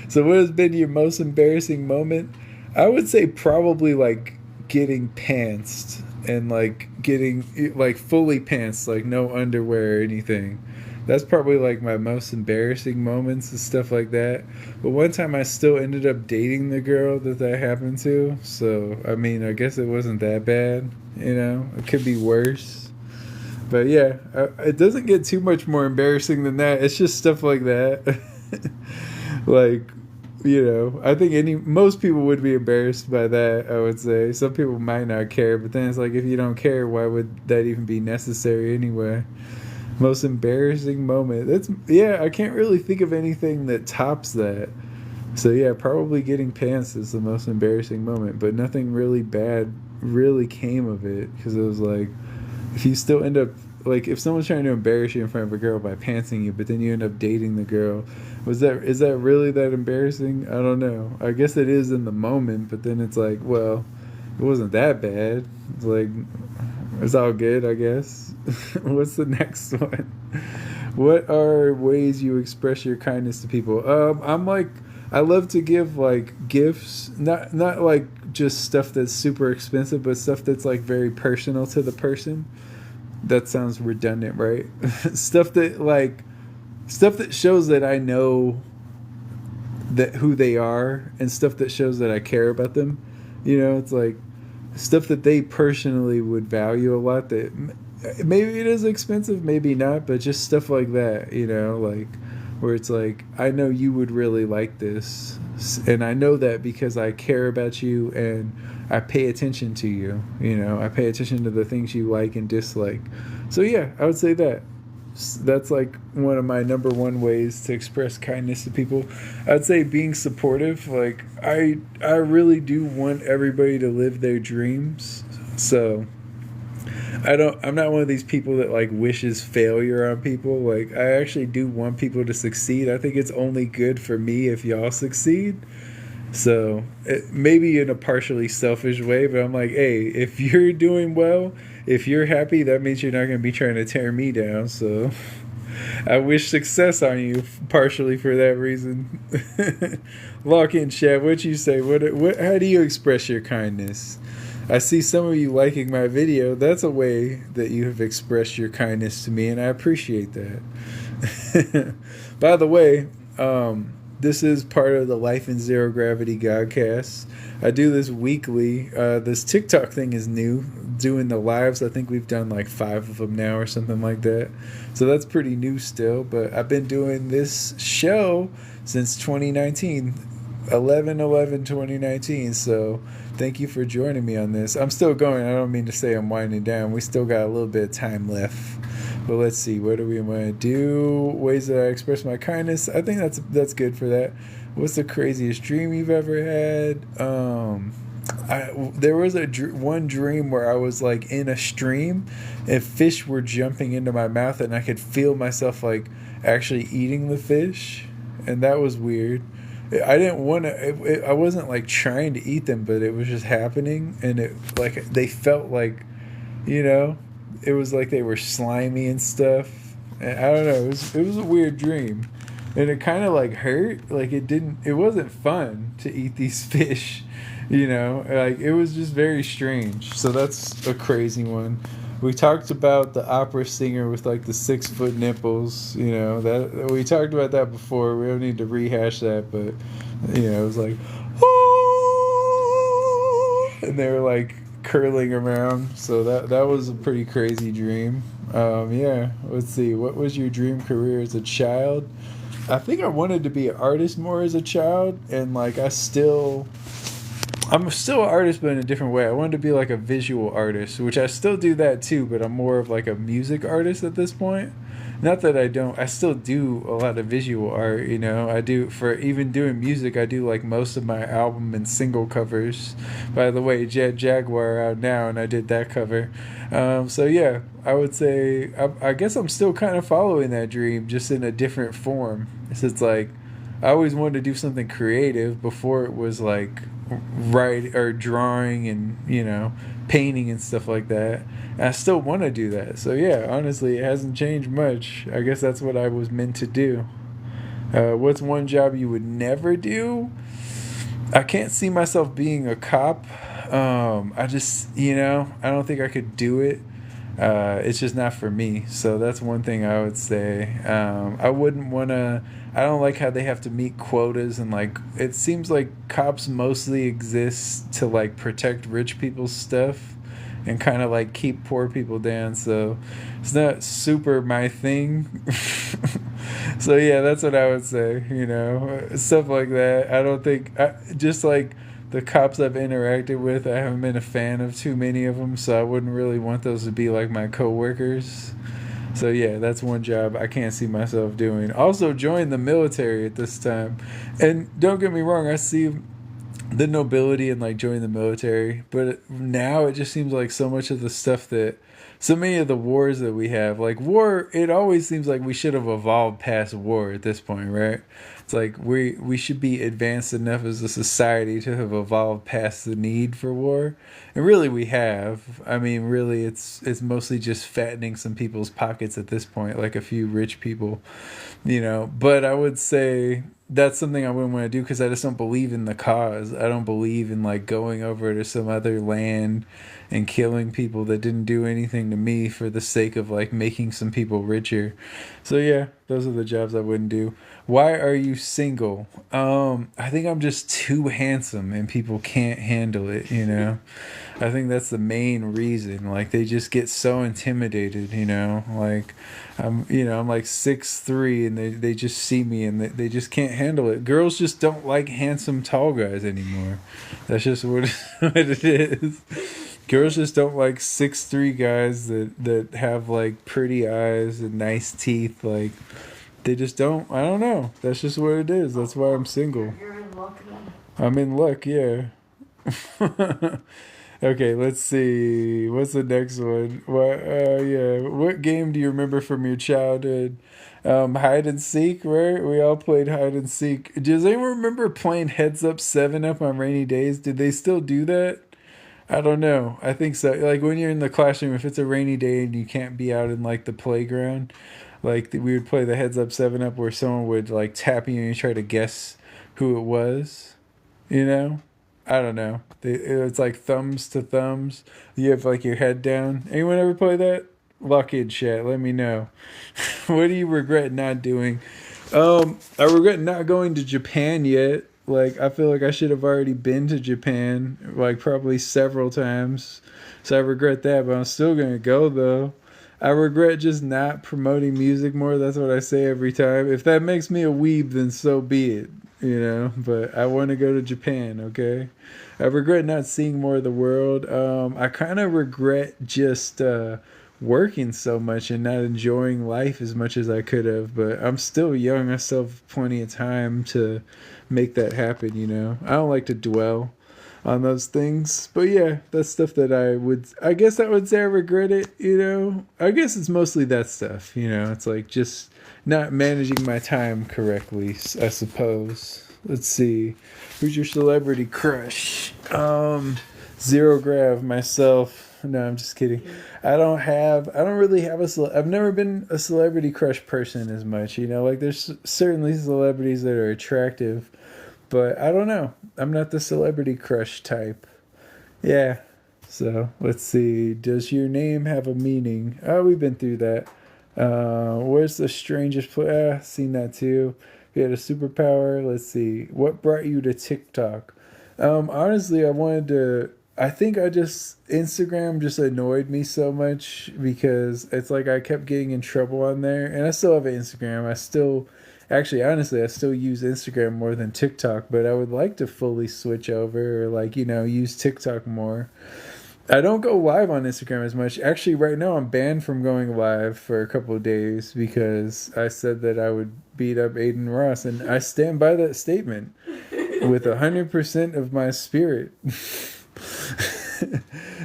So what has been your most embarrassing moment? I would say probably like getting pantsed. and like getting like fully pants, like no underwear or anything. That's probably like my most embarrassing moments and stuff like that. But one time I still ended up dating the girl that happened to. So, I mean, I guess it wasn't that bad. You know, it could be worse. But yeah, it doesn't get too much more embarrassing than that. It's just stuff like that. Like, you know, I think most people would be embarrassed by that. I would say some people might not care, but then it's like if you don't care, why would that even be necessary anyway? Most embarrassing moment. That's yeah. I can't really think of anything that tops that. So yeah, probably getting pants is the most embarrassing moment, but nothing really bad really came of it because it was like if you still end up like if someone's trying to embarrass you in front of a girl by pantsing you, but then you end up dating the girl, is that really that embarrassing? I don't know. I guess it is in the moment, but then it's like, well, it wasn't that bad. It's like it's all good, I guess. What's the next one? What are ways you express your kindness to people? I'm like I love to give like gifts, not like just stuff that's super expensive, but stuff that's like very personal to the person. That sounds redundant, right? stuff that shows that I know that who they are and stuff that shows that I care about them. You know, it's like stuff that they personally would value a lot that maybe it is expensive, maybe not, but just stuff like that, you know, like where it's like I know you would really like this and I know that because I care about you and I pay attention to you, you know, I pay attention to the things you like and dislike. So yeah, I would say that's like one of my number one ways to express kindness to people. I'd say being supportive. Like I really do want everybody to live their dreams. So I'm not one of these people that like wishes failure on people. Like I actually do want people to succeed. I think it's only good for me if y'all succeed. So maybe in a partially selfish way, but I'm like, hey, if you're doing well, if you're happy, that means you're not going to be trying to tear me down. So I wish success on you partially for that reason. Lock in, chat. What you say? What? How do you express your kindness? I see some of you liking my video. That's a way that you have expressed your kindness to me, and I appreciate that. By the way, this is part of the Life in Zero Gravity Godcast. I do this weekly. This TikTok thing is new. Doing the lives, I think we've done like 5 of them now or something like that. So that's pretty new still. But I've been doing this show since 2019. 11/11/2019. So thank you for joining me on this. I'm still going. I don't mean to say I'm winding down. We still got a little bit of time left. But let's see. What do we want to do? Ways that I express my kindness. I think that's good for that. What's the craziest dream you've ever had? There was one dream where I was like in a stream and fish were jumping into my mouth and I could feel myself like actually eating the fish, and that was weird. I didn't want to. I wasn't like trying to eat them, but it was just happening, and it like they felt like, you know, it was like they were slimy and stuff. And I don't know. It was a weird dream, and it kind of like hurt. Like it wasn't fun to eat these fish, you know. Like it was just very strange. So that's a crazy one. We talked about the opera singer with like the 6-foot nipples, you know, that we talked about that before. We don't need to rehash that, but you know, it was like, oh, and they were like curling around. So that was a pretty crazy dream. Yeah, let's see. What was your dream career as a child? I think I wanted to be an artist more as a child, and like I'm still an artist, but in a different way. I wanted to be like a visual artist, which I still do that too, but I'm more of like a music artist at this point. Not that I still do a lot of visual art, you know. I do, for even doing music, I do like most of my album and single covers. By the way, Jet Jaguar out now, and I did that cover. So yeah, I would say, I guess I'm still kind of following that dream, just in a different form. It's like, I always wanted to do something creative before it was like write or drawing and, you know, painting and stuff like that. And I still want to do that. So yeah, honestly, it hasn't changed much. I guess that's what I was meant to do. What's one job you would never do? I can't see myself being a cop. I just, I don't think I could do it. It's just not for me. So that's one thing I would say. I wouldn't want to. I don't like how they have to meet quotas and like. It seems like cops mostly exist to like protect rich people's stuff, and kind of like keep poor people down. So it's not super my thing. So yeah, that's what I would say. Stuff like that. I don't think just like the cops I've interacted with, I haven't been a fan of too many of them, so I wouldn't really want those to be like my coworkers. So yeah, that's one job I can't see myself doing. Also, join the military at this time, and don't get me wrong, I see the nobility and like joining the military, but now it just seems like so much of the stuff that so many of the wars that we have, like war, it always seems like we should have evolved past war at this point, right? It's like we should be advanced enough as a society to have evolved past the need for war. And really we have. I mean, really it's mostly just fattening some people's pockets at this point, like a few rich people, but I would say that's something I wouldn't want to do because I just don't believe in the cause. I don't believe in like going over to some other land and killing people that didn't do anything to me for the sake of like making some people richer. So yeah, those are the jobs I wouldn't do. Why are you single? I think I'm just too handsome and people can't handle it. I think that's the main reason. Like they just get so intimidated. Like I'm like 6'3" and they just see me and they just can't handle it. Girls just don't like handsome tall guys anymore. That's just what what it is. Girls just don't like 6'3" guys that have like pretty eyes and nice teeth. Like they just don't. I don't know. That's just what it is. That's why I'm single. You're in luck then. I'm in luck. Yeah. Okay, let's see. What's the next one? What? Yeah. What game do you remember from your childhood? Hide and seek, right? We all played hide and seek. Does anyone remember playing Heads Up, 7 Up on rainy days? Did they still do that? I don't know. I think so. Like when you're in the classroom, if it's a rainy day and you can't be out in like the playground, like we would play the Heads Up, 7 Up, where someone would like tap you and you try to guess who it was. You know? I don't know. It's like thumbs to thumbs. You have like your head down. Anyone ever play that? Lock in chat. Let me know. What do you regret not doing? I regret not going to Japan yet. Like I feel like I should have already been to Japan, like probably several times. So I regret that, but I'm still gonna go though. I regret just not promoting music more. That's what I say every time. If that makes me a weeb, then so be it. But I want to go to Japan, okay? I regret not seeing more of the world. I kind of regret just working so much and not enjoying life as much as I could have. But I'm still young. I still have plenty of time to make that happen. I don't like to dwell on those things. But yeah, that's stuff that I guess I would say I regret it. I guess it's mostly that stuff. It's like just not managing my time correctly, I suppose. Let's see. Who's your celebrity crush? Zero Grav, myself. No, I'm just kidding. I don't really have I've never been a celebrity crush person as much, like there's certainly celebrities that are attractive, but I don't know. I'm not the celebrity crush type. Yeah. So let's see. Does your name have a meaning? Oh, we've been through that. Where's the strangest place? Seen that too. You had a superpower. Let's see. What brought you to TikTok? Honestly, I think Instagram just annoyed me so much because it's like I kept getting in trouble on there, and I still have an Instagram. Actually, honestly, I still use Instagram more than TikTok, but I would like to fully switch over or use TikTok more. I don't go live on Instagram as much. Actually, right now I'm banned from going live for a couple of days because I said that I would beat up Aiden Ross, and I stand by that statement with 100% of my spirit.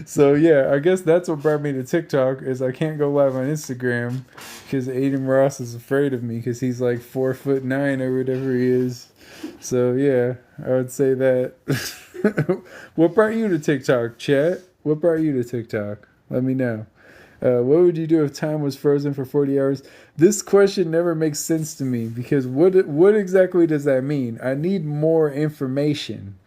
So yeah, I guess that's what brought me to TikTok is I can't go live on Instagram because Aiden Ross is afraid of me because he's like 4'9" or whatever he is. So yeah, I would say that. What brought you to TikTok, chat? What brought you to TikTok? Let me know. What would you do if time was frozen for 40 hours? This question never makes sense to me because what exactly does that mean? I need more information.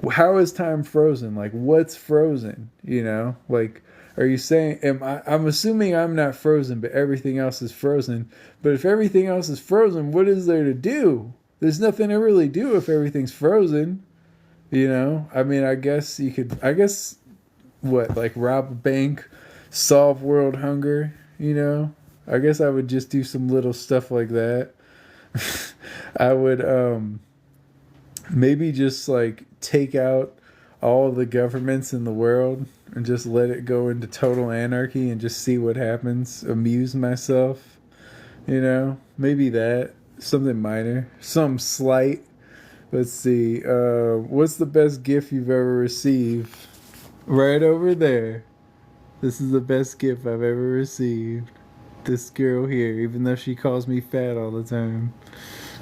how is time frozen? Like, what's frozen? You know, like, are you saying? I'm assuming I'm not frozen, but everything else is frozen. But if everything else is frozen, what is there to do? There's nothing to really do if everything's frozen. You know, I mean, I guess you could. I guess what, like rob a bank, solve world hunger. You know, I guess I would just do some little stuff like that. I would maybe just like take out all the governments in the world and just let it go into total anarchy and just see what happens. Amuse myself, you know, maybe that something minor, some slight. Let's see. What's the best gift you've ever received? Right over there. This is the best gift I've ever received. This girl here, even though she calls me fat all the time.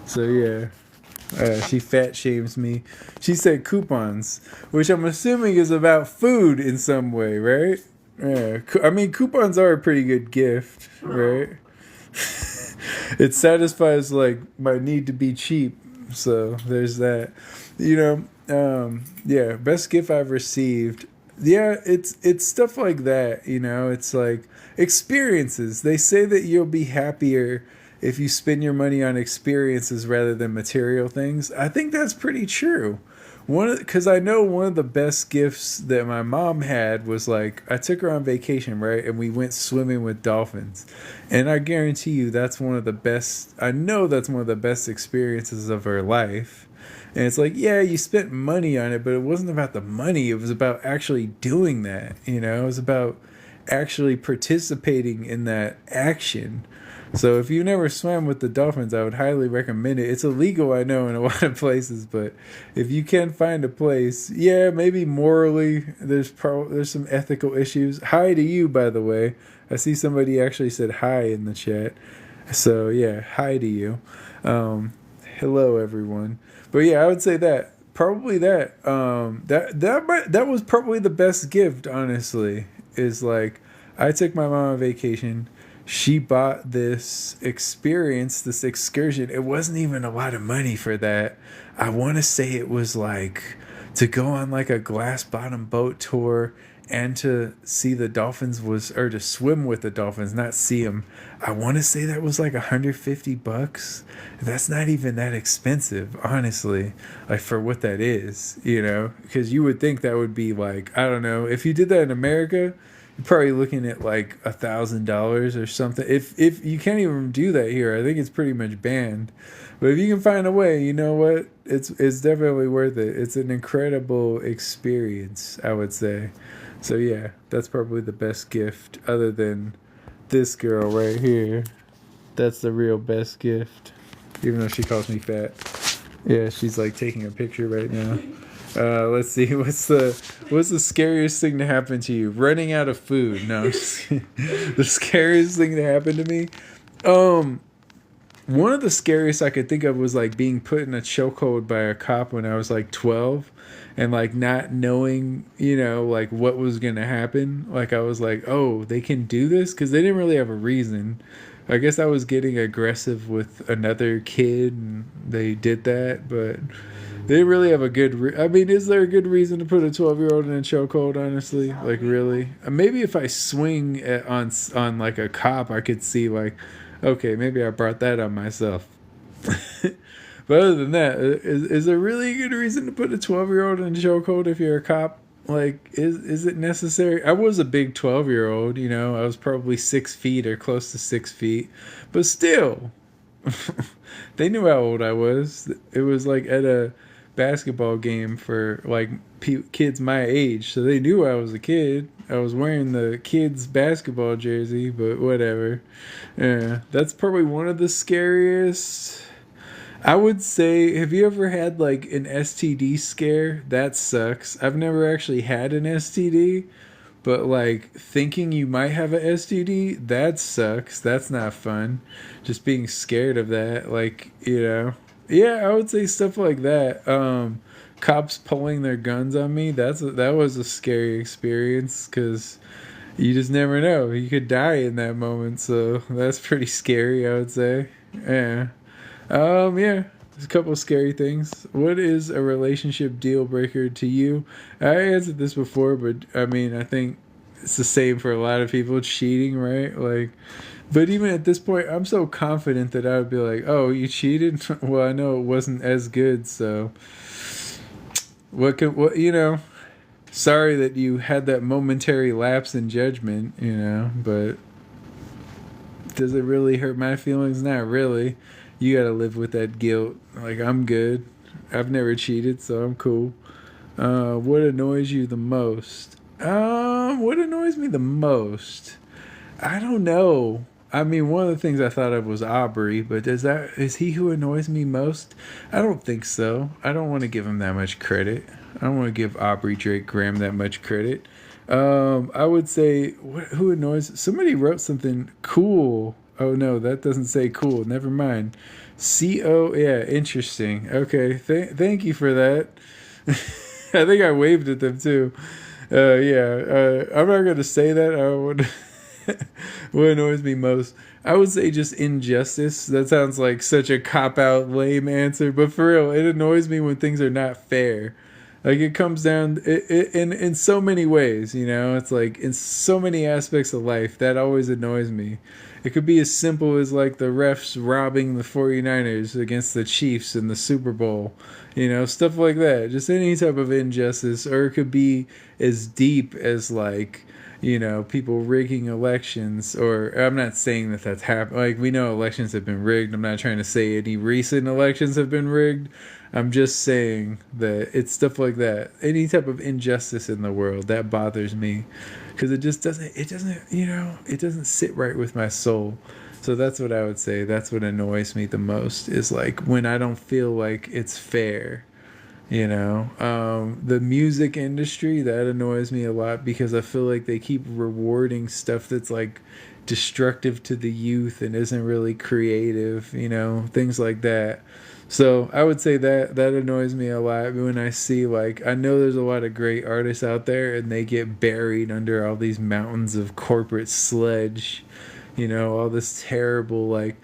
So yeah. She fat shames me. She said coupons, which I'm assuming is about food in some way, right? Yeah. I mean, coupons are a pretty good gift, right? It satisfies like my need to be cheap. So there's that. You know, yeah, best gift I've received. Yeah, it's stuff like that, you know. It's like experiences. They say that you'll be happier if you spend your money on experiences rather than material things. I think that's pretty true. Because I know one of the best gifts that my mom had was like I took her on vacation, right, and we went swimming with dolphins, and I guarantee you that's one of the best. I know that's one of the best experiences of her life. And it's like, yeah, you spent money on it, but it wasn't about the money. It was about actually doing that. You know, it was about actually participating in that action. So if you never swam with the dolphins, I would highly recommend it. It's illegal, I know, in a lot of places, but if you can find a place, yeah, maybe morally, there's some ethical issues. Hi to you, by the way. I see somebody actually said hi in the chat. So yeah, hi to you. Hello, everyone. But yeah, I would say that probably that was probably the best gift. Honestly, is like I took my mom on vacation. She bought this experience, this excursion. It wasn't even a lot of money for that. I want to say it was like to go on like a glass bottom boat tour and to see the dolphins or to swim with the dolphins, not see them. I want to say that was like $150. That's not even that expensive, honestly, like for what that is, you know, because you would think that would be like, I don't know, if you did that in America, you're probably looking at like $1,000 or something. If you can't even do that here, I think it's pretty much banned. But if you can find a way, you know what? It's definitely worth it. It's an incredible experience, I would say. So yeah, that's probably the best gift other than this girl right here. That's the real best gift. Even though she calls me fat. Yeah, she's like taking a picture right now. Let's see. What's the scariest thing to happen to you? Running out of food. No, the scariest thing to happen to me. One of the scariest I could think of was like being put in a chokehold by a cop when I was like 12, and like not knowing, you know, like what was gonna happen. Like I was like, oh, they can do this because they didn't really have a reason. I guess I was getting aggressive with another kid, and they did that, but. They really have a good. I mean, is there a good reason to put a 12-year-old in a chokehold? Honestly, like really, maybe if I swing on like a cop, I could see like, okay, maybe I brought that on myself. But other than that, is there really a good reason to put a 12-year-old in a chokehold if you're a cop? Like, is it necessary? I was a big 12-year-old. You know, I was probably 6 feet or close to 6 feet, but still, they knew how old I was. It was like at a basketball game for like kids my age, so they knew I was a kid. I was wearing the kids basketball jersey, but whatever. Yeah, that's probably one of the scariest. I would say, have you ever had like an STD scare? That sucks. I've never actually had an STD, but like thinking you might have a STD, that sucks. That's not fun. Just being scared of that, like, you know. Yeah, I would say stuff like that. Cops pulling their guns on me. That was a scary experience because you just never know. You could die in that moment. So that's pretty scary, I would say. Yeah. Yeah. There's a couple scary things. What is a relationship deal breaker to you? I answered this before, but I mean, I think it's the same for a lot of people. It's cheating, right? Like, but even at this point, I'm so confident that I would be like, "Oh, you cheated? Well, I know it wasn't as good, so what you know? Sorry that you had that momentary lapse in judgment, you know, but does it really hurt my feelings? Not really. You gotta live with that guilt. Like, I'm good. I've never cheated, so I'm cool. What annoys you the most? What annoys me the most? I don't know. I mean, one of the things I thought of was Aubrey, but is he who annoys me most? I don't think so. I don't want to give him that much credit. I don't want to give Aubrey Drake Graham that much credit. I would say who annoys somebody wrote something cool. Oh no, that doesn't say cool. Never mind. Yeah, interesting. Okay, thank you for that. I think I waved at them too. Yeah, I'm not gonna say that. I would. What annoys me most? I would say just injustice. That sounds like such a cop out, lame answer, but for real, it annoys me when things are not fair. Like it comes down in so many ways, you know. It's like in so many aspects of life that always annoys me. It could be as simple as like the refs robbing the 49ers against the Chiefs in the Super Bowl, you know, stuff like that. Just any type of injustice, or it could be as deep as like, you know, people rigging elections. Or I'm not saying that that's happened. Like, we know elections have been rigged. I'm not trying to say any recent elections have been rigged. I'm just saying that it's stuff like that. Any type of injustice in the world that bothers me, because it doesn't sit right with my soul. So that's what I would say. That's what annoys me the most, is like when I don't feel like it's fair. You know, the music industry, that annoys me a lot, because I feel like they keep rewarding stuff that's like destructive to the youth and isn't really creative, you know, things like that. So I would say that annoys me a lot when I see, like, I know there's a lot of great artists out there and they get buried under all these mountains of corporate sludge, you know, all this terrible, like,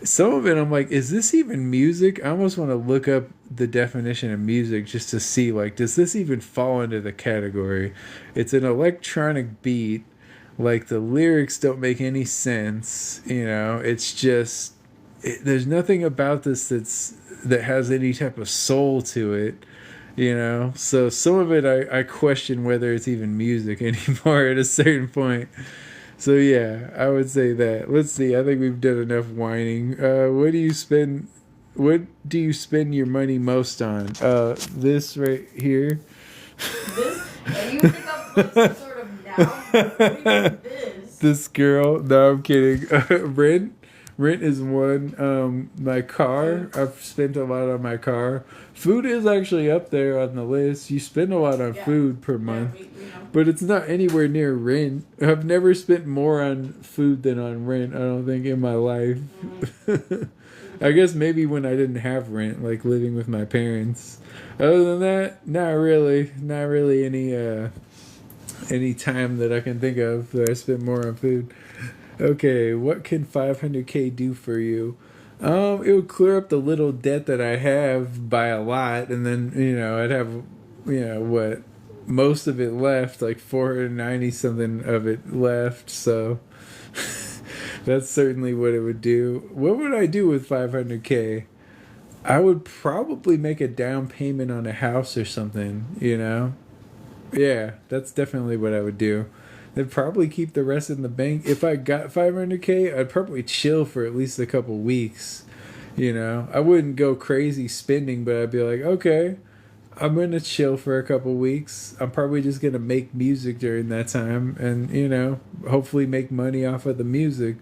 some of it I'm like, is this even music? I almost want to look up the definition of music just to see, like, does this even fall into the category? It's an electronic beat. Like, the lyrics don't make any sense. You know, it's just there's nothing about this that has any type of soul to it. You know, so some of it I question whether it's even music anymore at a certain point. So yeah, I would say that. Let's see. I think we've done enough whining. What do you spend? What do you spend your money most on? This right here. This? And you think I'm like some sort of noun? What do you mean this? This girl. No, I'm kidding. Rent. Rent is one. My car. I've spent a lot on my car. Food is actually up there on the list. You spend a lot on food per month. We know. But it's not anywhere near rent. I've never spent more on food than on rent, I don't think, in my life. I guess maybe when I didn't have rent, like living with my parents. Other than that, not really. Not really any time that I can think of that I spent more on food. Okay, what can 500K do for you? It would clear up the little debt that I have by a lot, and then, you know, I'd have, you know, what, most of it left, like 490 something of it left. So that's certainly what it would do. What would I do with 500K? I would probably make a down payment on a house or something, you know? Yeah, that's definitely what I would do. They'd probably keep the rest in the bank. If I got 500K, I'd probably chill for at least a couple weeks. You know, I wouldn't go crazy spending, but I'd be like, okay, I'm going to chill for a couple weeks. I'm probably just going to make music during that time and, you know, hopefully make money off of the music.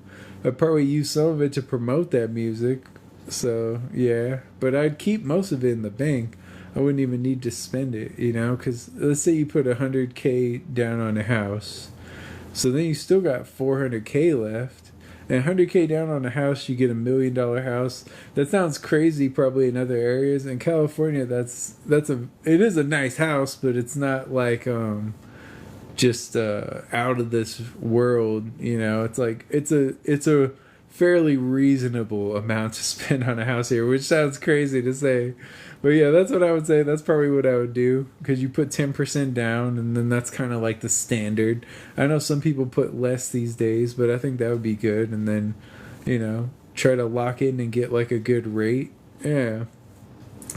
I'd probably use some of it to promote that music. So, yeah, but I'd keep most of it in the bank. I wouldn't even need to spend it, you know, because let's say you put 100K down on a house. So then you still got 400K left. And 100K down on a house, you get $1 million house. That sounds crazy probably in other areas. In California, it is a nice house, but it's not like just out of this world, you know. It's like it's a fairly reasonable amount to spend on a house here, which sounds crazy to say. But yeah, that's what I would say. That's probably what I would do, because you put 10% down, and then that's kind of like the standard. I know some people put less these days, but I think that would be good. And then, try to lock in and get like a good rate. Yeah.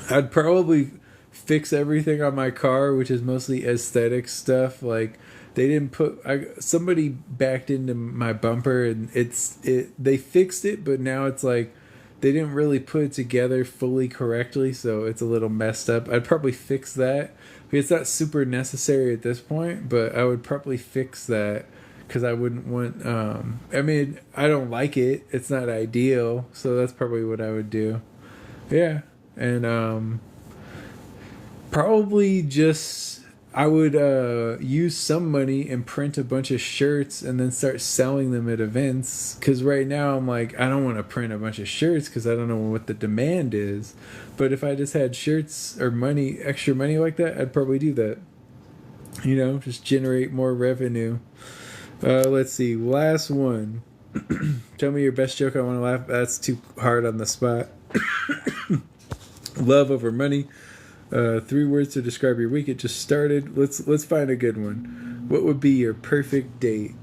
I'd probably fix everything on my car, which is mostly aesthetic stuff. Like, they didn't put somebody backed into my bumper, and they fixed it, but now it's like they didn't really put it together fully correctly, so it's a little messed up. I'd probably fix that. It's not super necessary at this point, but I would probably fix that, because I wouldn't want I don't like it. It's not ideal, so that's probably what I would do. Yeah. And probably just I would use some money and print a bunch of shirts and then start selling them at events. Because right now I'm like, I don't want to print a bunch of shirts because I don't know what the demand is. But if I just had shirts or extra money like that, I'd probably do that. Just generate more revenue. Let's see. Last one. Tell me your best joke. I want to laugh. That's too hard on the spot. Love over money. 3 words to describe your week. It just started. Let's find a good one. What would be your perfect date?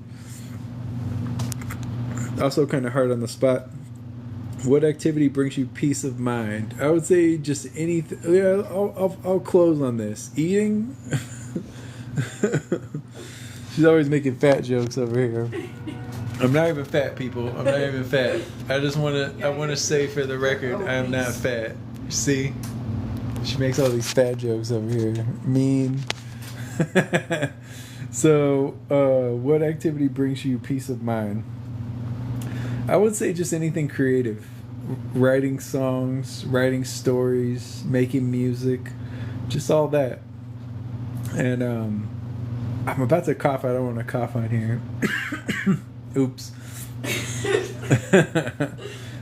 Also kind of hard on the spot. What activity brings you peace of mind? I would say just anything. Yeah, I'll close on this. Eating. She's always making fat jokes over here. I'm not even fat, people. I'm not even fat. I want to say for the record, I am not fat. See? She makes all these fat jokes over here. Mean. So, what activity brings you peace of mind? I would say just anything creative. Writing songs, writing stories, making music, just all that. And I'm about to cough. I don't want to cough on here. Oops.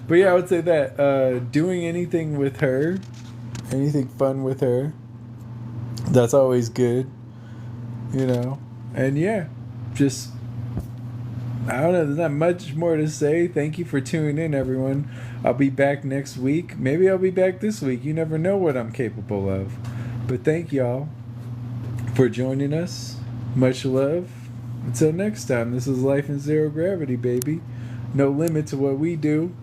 But yeah, I would say that. Doing anything with her. Anything fun with her. That's always good. And yeah, just, I don't know, there's not much more to say. Thank you for tuning in, everyone. I'll be back next week. Maybe I'll be back this week. You never know what I'm capable of. But thank y'all for joining us. Much love. Until next time, this is Life in Zero Gravity, baby. No limit to what we do.